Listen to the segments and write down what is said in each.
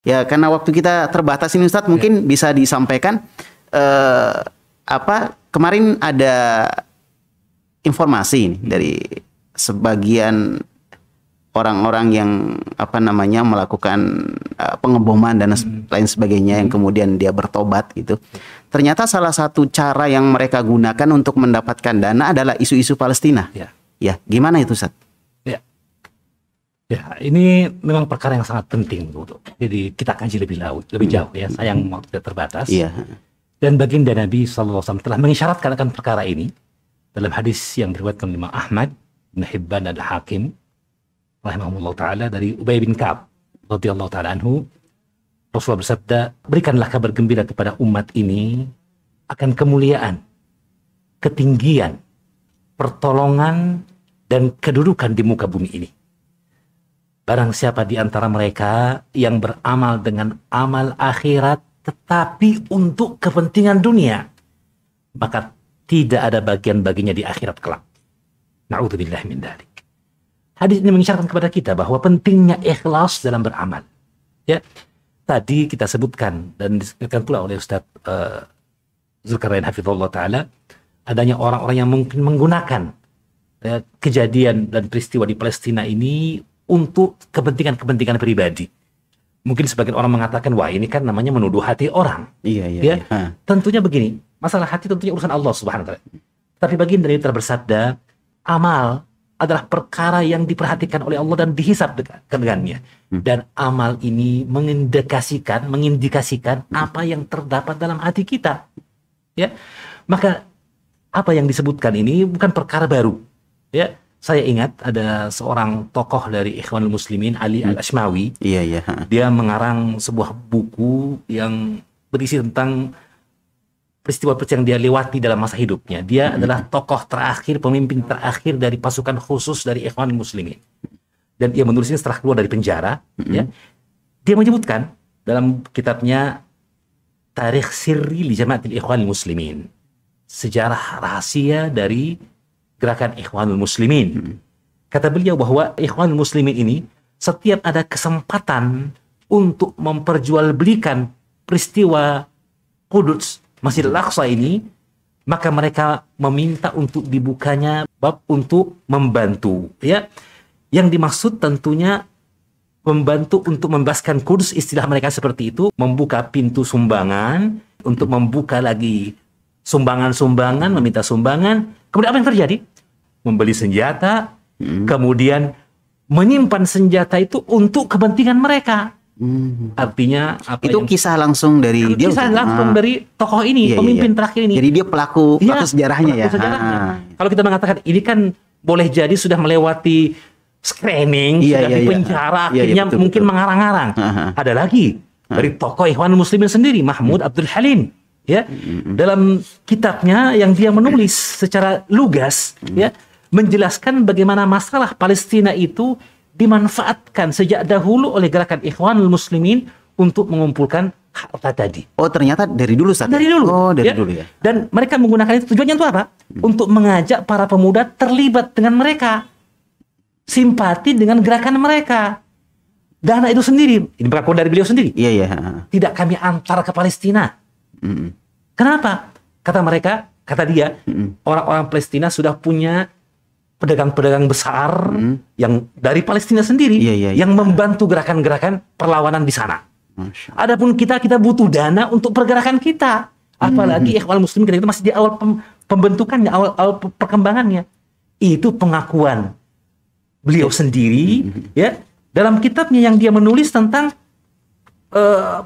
Ya, karena waktu kita terbatas ini Ustadz, mungkin bisa disampaikan kemarin ada informasi nih dari sebagian orang-orang yang melakukan pengeboman dan lain sebagainya yang kemudian dia bertobat gitu. Ternyata salah satu cara yang mereka gunakan untuk mendapatkan dana adalah isu-isu Palestina. Ya, gimana itu Ustadz? Ya, ini memang perkara yang sangat penting, jadi kita kaji lebih jauh ya. Sayang waktu tidak terbatas. Dan baginda Nabi SAW telah mengisyaratkan akan perkara ini dalam hadis yang diriwayatkan oleh Imam Ahmad, Ibn Hibban dan Hakim rahimahullah taala dari Ubay bin Ka'ab radhiyallahu taala anhu. Rasulullah bersabda, berikanlah kabar gembira kepada umat ini akan kemuliaan, ketinggian, pertolongan dan kedudukan di muka bumi ini. Barang siapa di antara mereka yang beramal dengan amal akhirat tetapi untuk kepentingan dunia, maka tidak ada bagian baginya di akhirat kelak. Na'udzubillah min dzalik. Hadis ini mengisyaratkan kepada kita bahwa pentingnya ikhlas dalam beramal. Ya, tadi kita sebutkan dan disebutkan pula oleh Ustaz Zulkarnain hafizahullah taala, adanya orang-orang yang mungkin menggunakan kejadian dan peristiwa di Palestina ini untuk kepentingan pribadi. Mungkin sebagian orang mengatakan, wah ini kan namanya menuduh hati orang. Iya. Tentunya begini, masalah hati tentunya urusan Allah Subhanahu wa taala. Tapi baginda Nabi telah bersabda, amal adalah perkara yang diperhatikan oleh Allah dan dihisab dengannya. Dan amal ini mengindikasikan apa yang terdapat dalam hati kita. Ya, maka apa yang disebutkan ini bukan perkara baru. Ya. Saya ingat ada seorang tokoh dari Ikhwanul Muslimin, Ali Al-Ashmawi. Dia mengarang sebuah buku yang berisi tentang peristiwa-peristiwa yang dia lewati dalam masa hidupnya. Dia adalah tokoh terakhir, pemimpin terakhir dari pasukan khusus dari Ikhwanul Muslimin. Dan dia menulisnya setelah keluar dari penjara. Ya. Dia menyebutkan dalam kitabnya Tarikh Sirri li Jama'atil Ikhwanul Muslimin, sejarah rahasia dari gerakan Ikhwanul Muslimin. Kata beliau bahwa Ikhwanul Muslimin ini setiap ada kesempatan untuk memperjualbelikan peristiwa Quds, Masjidil Aqsa ini, maka mereka meminta untuk dibukanya bab untuk membantu. Ya, yang dimaksud tentunya membantu untuk membebaskan Quds, istilah mereka seperti itu, membuka pintu sumbangan untuk membuka lagi sumbangan-sumbangan, meminta sumbangan. Kemudian apa yang terjadi? Membeli senjata, kemudian menyimpan senjata itu untuk kepentingan mereka. Artinya apa itu kisah langsung dari dia. Kisah langsung dari tokoh ini, pemimpin terakhir ini. Jadi dia pelaku sejarahnya ya. Kalau kita mengatakan ini kan boleh jadi sudah melewati screening, sudah di penjara, akhirnya mungkin mengarang-arang. Ada lagi dari tokoh Ikhwanul Muslimin sendiri, Mahmud Abdul Halim. Ya, dalam kitabnya yang dia menulis secara lugas, ya, menjelaskan bagaimana masalah Palestina itu dimanfaatkan sejak dahulu oleh gerakan Ikhwanul Muslimin untuk mengumpulkan harta tadi. Oh, ternyata dari dulu Ustaz. Dari dulu. Oh, dari dulu ya. Dan mereka menggunakan itu, tujuannya untuk apa? Untuk mengajak para pemuda terlibat dengan mereka. Simpati dengan gerakan mereka. Dana itu sendiri, ini pengakuan dari beliau sendiri. Tidak kami antar ke Palestina. Kenapa? Kata dia, orang-orang Palestina sudah punya pedagang-pedagang besar yang dari Palestina sendiri yang membantu gerakan-gerakan perlawanan di sana. Adapun kita butuh dana untuk pergerakan kita. Apalagi Ikhwanul Muslimin kita masih di awal pembentukannya, awal perkembangannya. Itu pengakuan beliau sendiri ya dalam kitabnya yang dia menulis tentang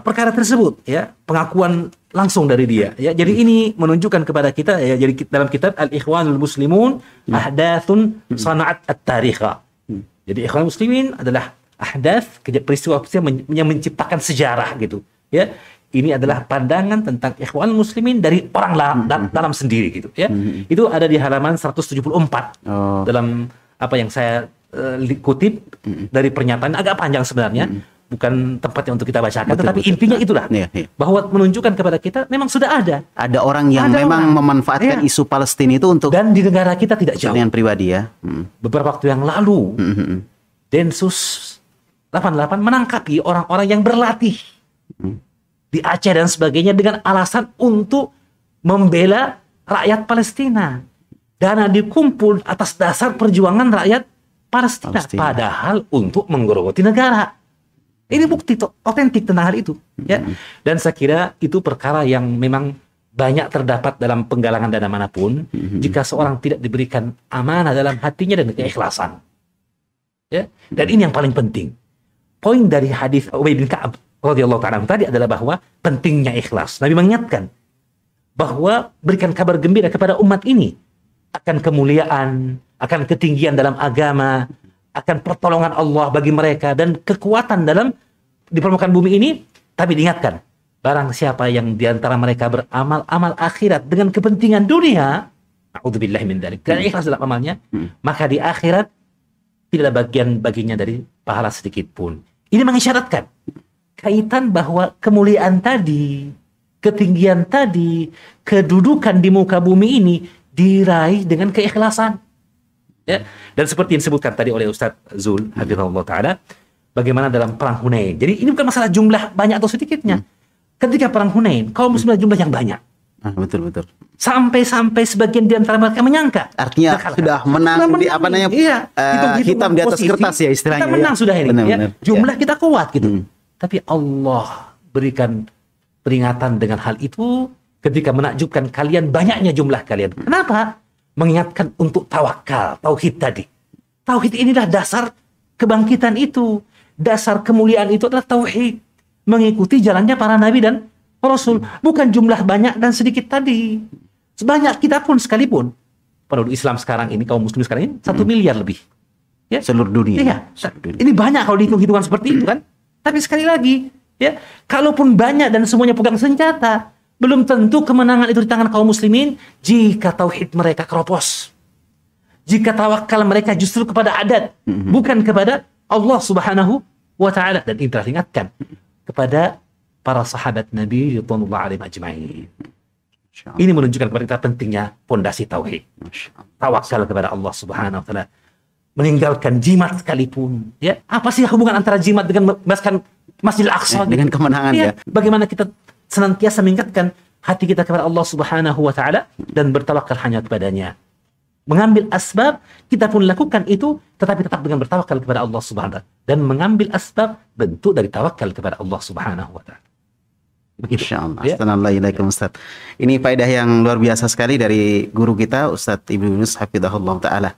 perkara tersebut, ya, pengakuan langsung dari dia, ya. Jadi ini menunjukkan kepada kita, ya, jadi dalam kitab Al-Ikhwanul Muslimun Ahdathun Sana'at At-Tarikha. Jadi Ikhwanul Muslimin adalah ahdath, peristiwa yang menciptakan sejarah gitu, ya. Ini adalah pandangan tentang Ikhwanul Muslimin dari orang dalam sendiri gitu, ya. Itu ada di halaman 174 dalam apa yang saya kutip dari pernyataan agak panjang sebenarnya. Bukan tempatnya untuk kita bacakan, tetapi intinya itulah, bahwa menunjukkan kepada kita memang sudah ada orang yang memang memanfaatkan isu Palestina itu untuk, dan di negara kita tidak jauh dengan pribadi ya. Beberapa waktu yang lalu Densus 88 menangkapi orang-orang yang berlatih di Aceh dan sebagainya dengan alasan untuk membela rakyat Palestina. Dana dikumpul atas dasar perjuangan rakyat Palestina. Padahal untuk menggerogoti negara. Ini bukti otentik tentang hal itu. Ya. Dan saya kira itu perkara yang memang banyak terdapat dalam penggalangan dana manapun jika seorang tidak diberikan amanah dalam hatinya dan keikhlasan. Ya. Dan ini yang paling penting. Poin dari hadis Ubay bin Ka'ab radhiyallahu ta'ala tadi adalah bahwa pentingnya ikhlas. Nabi mengingatkan bahwa berikan kabar gembira kepada umat ini akan kemuliaan, akan ketinggian dalam agama, akan pertolongan Allah bagi mereka dan kekuatan dalam di permukaan bumi ini. Tapi diingatkan, barang siapa yang diantara mereka beramal amal akhirat dengan kepentingan dunia, a'udzubillahi min dzalik, dan ikhlas dalam amalnya, maka di akhirat tidak ada bagian baginya dari pahala sedikit pun. Ini mengisyaratkan kaitan bahwa kemuliaan tadi, ketinggian tadi, kedudukan di muka bumi ini diraih dengan keikhlasan. Ya. Dan seperti yang disebutkan tadi oleh Ustadz Zul hafizahullah ta'ala, bagaimana dalam perang Hunain. Jadi ini bukan masalah jumlah banyak atau sedikitnya. Ketika perang Hunain, kaum muslimin jumlah yang banyak. Betul. Sampai sebagian di antara mereka menyangka. Artinya sudah menang di apa namanya? Iya, hitam di atas kertas ya istilahnya. Kita menang sudah ini. Benar. Ya. Jumlah kita kuat gitu. Tapi Allah berikan peringatan dengan hal itu ketika menakjubkan kalian banyaknya jumlah kalian. Kenapa? Mengingatkan untuk tawakal, tauhid tadi. Tauhid inilah dasar kebangkitan itu. Dasar kemuliaan itu adalah tauhid. Mengikuti jalannya para nabi dan rasul. Bukan jumlah banyak dan sedikit tadi. Sebanyak kita pun sekalipun. Penduduk Islam sekarang ini, kaum muslim sekarang ini, 1 miliar lebih. Ya? Seluruh dunia. Iya. Ini banyak kalau dihitung-hitungan seperti itu kan. Tapi sekali lagi, ya, kalaupun banyak dan semuanya pegang senjata, belum tentu kemenangan itu di tangan kaum muslimin jika tauhid mereka keropos. Jika tawakal mereka justru kepada adat, bukan kepada Allah Subhanahu wa ta'ala. Dan ini telah diingatkan kepada para sahabat Nabi radhiyallahu alaihim ajma'in. Ini menunjukkan kepada kita pentingnya pondasi tauhid. Tawakal kepada Allah Subhanahu wa ta'ala. Meninggalkan jimat sekalipun. Ya, apa sih hubungan antara jimat dengan membebaskan Masjidil Aqsa dengan kemenangan ya? Bagaimana kita senantiasa meningkatkan hati kita kepada Allah Subhanahu wa ta'ala dan bertawakal hanya kepadanya. Mengambil asbab, kita pun lakukan itu, tetapi tetap dengan bertawakal kepada Allah Subhanahu wa ta'ala. Dan mengambil asbab, bentuk dari tawakal kepada Allah Subhanahu wa ta'ala. Begitu. Insyaallah. Assalamualaikum Ustaz. Ini faedah yang luar biasa sekali dari guru kita Ustaz Ibnu Yunus hafizahullah ta'ala.